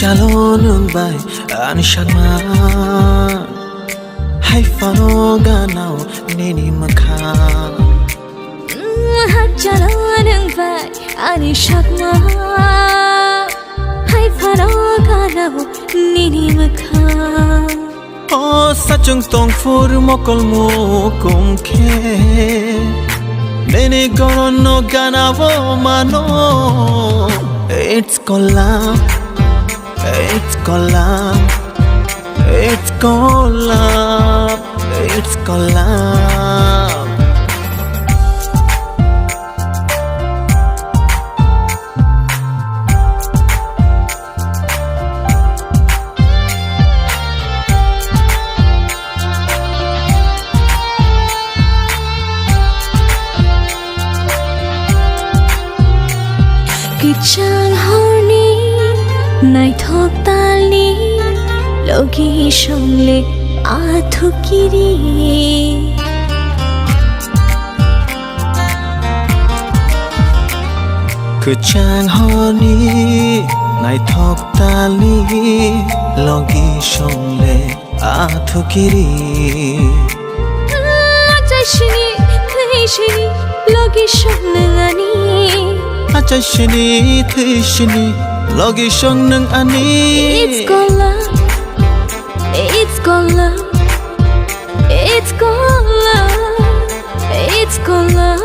Habjalonungbay anishagma Haifano ganao nini makha Habjalonungbay anishagma Haifano ganao nini makha O sachung tong fur mokol mo kumke Nini gorono ganavo mano It's collab It's collab, it's collab, it's collab. Kichang horny, night hawk tali, logi shongle athukiri. Kuchang honi, night hawk tali, logi shongle athukiri. Achashini, khishini, logi shongle ani. Achashini, khishini, logi shongle ani. It's collab, it's collab, it's collab, it's collab.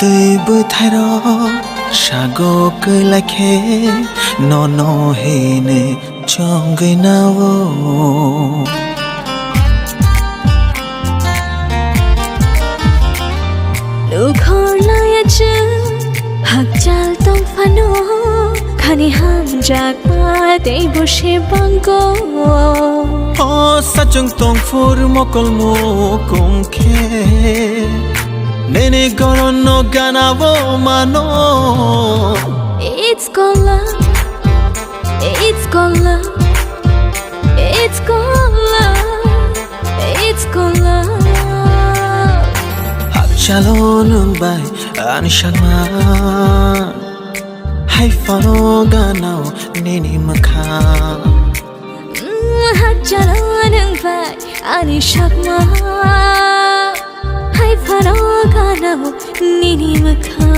Tươi bơi thay đó sago cười lại khé no hề nè trong người nào Lúc hồi lại chứ hạc chal tông phano khani ham jak pa te boshe bango O sachung tong fur mokol mo kumke Nene gorono ganavo mano It's collab, it's collab, it's collab, it's collab. Habjalonungbay anishagma Haifano ganao nini makha Habjalonungbay anishagma Haifano ganao nini makha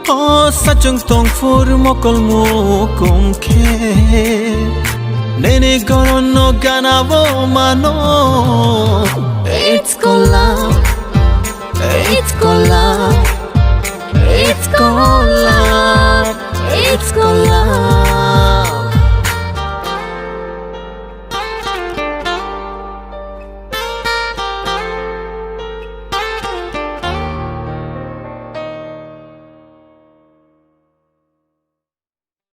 O sachung tong fur mokol mo kumke Nene gorono ganavo mano It's collab, it's collab, it's collab, it's collab.